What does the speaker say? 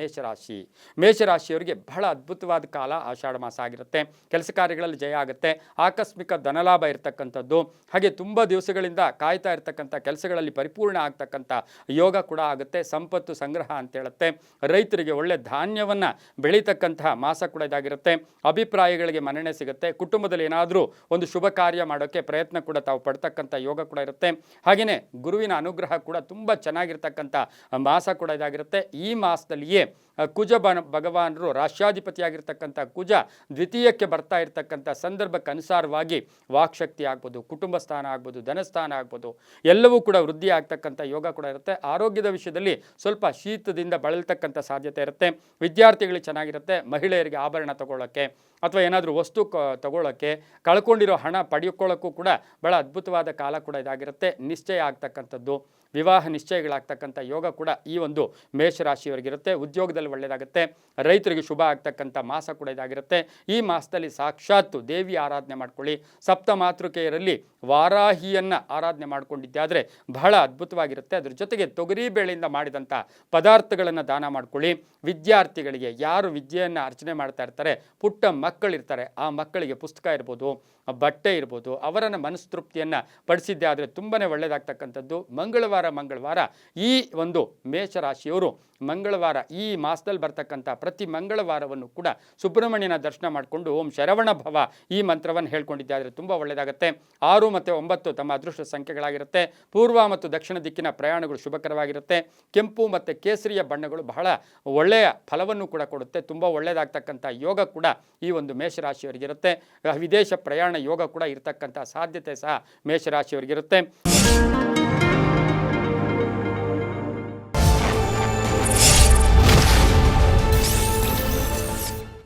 ಮೇಷರಾಶಿ. ಮೇಷರಾಶಿಯವರಿಗೆ ಬಹಳ ಅದ್ಭುತವಾದ ಕಾಲ ಆಷಾಢ ಮಾಸ ಆಗಿರುತ್ತೆ. ಕೆಲಸ ಕಾರ್ಯಗಳಲ್ಲಿ ಜಯ ಆಗುತ್ತೆ, ಆಕಸ್ಮಿಕ ಧನಲಾಭ ಇರತಕ್ಕಂಥದ್ದು, ಹಾಗೆ ತುಂಬ ದಿವಸಗಳಿಂದ ಕಾಯ್ತಾ ಇರತಕ್ಕಂಥ ಕೆಲಸಗಳಲ್ಲಿ ಪರಿಪೂರ್ಣ ಆಗ್ತಕ್ಕಂಥ ಯೋಗ ಕೂಡ ಆಗುತ್ತೆ. ಸಂಪತ್ತು ಸಂಗ್ರಹ ಅಂತ ಹೇಳುತ್ತೆ. ರೈತರಿಗೆ ಒಳ್ಳೆ ಧಾನ್ಯವನ್ನು ಬೆಳೀತಕ್ಕಂತಹ ಮಾಸ ಕೂಡ ಇದಾಗಿರುತ್ತೆ. ಅಭಿಪ್ರಾಯಗಳಿಗೆ ಮನ್ನಣೆ ಸಿಗುತ್ತೆ. ಕುಟುಂಬದಲ್ಲಿ ಏನಾದರೂ ಒಂದು ಶುಭ ಕಾರ್ಯ ಮಾಡೋಕ್ಕೆ ಪ್ರಯತ್ನ ಕೂಡ ತಾವು ಪಡ್ತಕ್ಕಂಥ ಯೋಗ ಕೂಡ ಇರುತ್ತೆ. ಹಾಗೆಯೇ ಗುರುವಿನ ಅನುಗ್ರಹ ಕೂಡ ತುಂಬ ಚೆನ್ನಾಗಿರ್ತಕ್ಕಂಥ ಮಾಸ ಕೂಡ ಇದಾಗಿರುತ್ತೆ. ಈ ಮಾಸದಲ್ಲಿಯೇ ಕುಜ ಭಗವಾನರು ರಾಷ್ಟ್ರಾಧಿಪತಿಯಾಗಿರ್ತಕ್ಕಂಥ ಕುಜ ದ್ವಿತೀಯಕ್ಕೆ ಬರ್ತಾ ಇರತಕ್ಕಂಥ ಸಂದರ್ಭಕ್ಕೆ ಅನುಸಾರವಾಗಿ ವಾಕ್ಶಕ್ತಿ ಆಗ್ಬೋದು, ಕುಟುಂಬ ಸ್ಥಾನ ಆಗ್ಬೋದು, ಧನಸ್ಥಾನ ಆಗ್ಬೋದು, ಎಲ್ಲವೂ ಕೂಡ ವೃದ್ಧಿ ಆಗ್ತಕ್ಕಂಥ ಯೋಗ ಕೂಡ ಇರುತ್ತೆ. ಆರೋಗ್ಯದ ವಿಷಯದಲ್ಲಿ ಸ್ವಲ್ಪ ಶೀತದಿಂದ ಬಳಲ್ತಕ್ಕಂಥ ಸಾಧ್ಯತೆ ಇರುತ್ತೆ. ವಿದ್ಯಾರ್ಥಿಗಳಿಗೆ ಚೆನ್ನಾಗಿರುತ್ತೆ. ಮಹಿಳೆಯರಿಗೆ ಆಭರಣ ತಗೊಳ್ಳೋಕ್ಕೆ ಅಥವಾ ಏನಾದರೂ ವಸ್ತು ತಗೊಳ್ಳೋಕ್ಕೆ, ಕಳ್ಕೊಂಡಿರೋ ಹಣ ಪಡೆದುಕೊಳ್ಳೋಕ್ಕೂ ಕೂಡ ಭಾಳ ಅದ್ಭುತವಾದ ಕಾಲ ಕೂಡ ಇದಾಗಿರುತ್ತೆ. ನಿಶ್ಚಯ ಆಗ್ತಕ್ಕಂಥದ್ದು, ವಿವಾಹ ನಿಶ್ಚಯಗಳಾಗ್ತಕ್ಕಂಥ ಯೋಗ ಕೂಡ ಈ ಒಂದು ಮೇಷರಾಶಿಯವರಿಗಿರುತ್ತೆ. ಉದ್ಯೋಗದಲ್ಲಿ ಒಳ್ಳೆಯದಾಗುತ್ತೆ. ರೈತರಿಗೆ ಶುಭ ಆಗ್ತಕ್ಕಂಥ ಮಾಸ ಕೂಡ ಇದಾಗಿರುತ್ತೆ. ಈ ಮಾಸದಲ್ಲಿ ಸಾಕ್ಷಾತ್ತು ದೇವಿ ಆರಾಧನೆ ಮಾಡ್ಕೊಳ್ಳಿ. ಸಪ್ತ ಮಾತೃಕೆಯರಲ್ಲಿ ವಾರಾಹಿಯನ್ನು ಆರಾಧನೆ ಮಾಡ್ಕೊಂಡಿದ್ದಾದರೆ ಬಹಳ ಅದ್ಭುತವಾಗಿರುತ್ತೆ. ಅದ್ರ ಜೊತೆಗೆ ತೊಗರಿ ಬೇಳೆಯಿಂದ ಮಾಡಿದಂಥ ಪದಾರ್ಥಗಳನ್ನು ದಾನ ಮಾಡ್ಕೊಳ್ಳಿ. ವಿದ್ಯಾರ್ಥಿಗಳಿಗೆ, ಯಾರು ವಿದ್ಯೆಯನ್ನು ಅರ್ಚನೆ ಮಾಡ್ತಾ ಇರ್ತಾರೆ, ಪುಟ್ಟ ಮಕ್ಕಳಿರ್ತಾರೆ, ಆ ಮಕ್ಕಳಿಗೆ ಪುಸ್ತಕ ಇರ್ಬೋದು, ಬಟ್ಟೆ ಇರ್ಬೋದು, ಅವರನ್ನು ಮನಸ್ತೃಪ್ತಿಯನ್ನು ಪಡಿಸಿದ್ದೆ ಆದರೆ ತುಂಬಾ ಒಳ್ಳೆಯದಾಗ್ತಕ್ಕಂಥದ್ದು. ಮಂಗಳವಾರ ಈ ಒಂದು ಮೇಷರಾಶಿಯವರು ಮಂಗಳವಾರ ಈ ಮಾಸದಲ್ಲಿ ಬರ್ತಕ್ಕಂಥ ಪ್ರತಿ ಮಂಗಳವಾರವನ್ನು ಕೂಡ ಸುಬ್ರಹ್ಮಣ್ಯನ ದರ್ಶನ ಮಾಡಿಕೊಂಡು ಓಂ ಶರವಣ ಭವ ಈ ಮಂತ್ರವನ್ನು ಹೇಳ್ಕೊಂಡಿದ್ದೆ ಆದರೆ ತುಂಬ ಒಳ್ಳೆಯದಾಗುತ್ತೆ. 6 ಮತ್ತು 9 ತಮ್ಮ ಅದೃಷ್ಟ ಸಂಖ್ಯೆಗಳಾಗಿರುತ್ತೆ. ಪೂರ್ವ ಮತ್ತು ದಕ್ಷಿಣ ದಿಕ್ಕಿನ ಪ್ರಯಾಣಗಳು ಶುಭಕರವಾಗಿರುತ್ತೆ. ಕೆಂಪು ಮತ್ತು ಕೇಸರಿಯ ಬಣ್ಣಗಳು ಬಹಳ ಒಳ್ಳೆಯ ಫಲವನ್ನು ಕೂಡ ಕೊಡುತ್ತೆ. ತುಂಬ ಒಳ್ಳೆಯದಾಗ್ತಕ್ಕಂಥ ಯೋಗ ಕೂಡ ಈ ಒಂದು ಮೇಷರಾಶಿಯವರಿಗಿರುತ್ತೆ. ವಿದೇಶ ಪ್ರಯಾಣ ಯೋಗ ಕೂಡ ಇರತಕ್ಕಂಥ ಸಾಧ್ಯತೆ ಸಹ ಮೇಷರಾಶಿಯವರಿಗಿರುತ್ತೆ.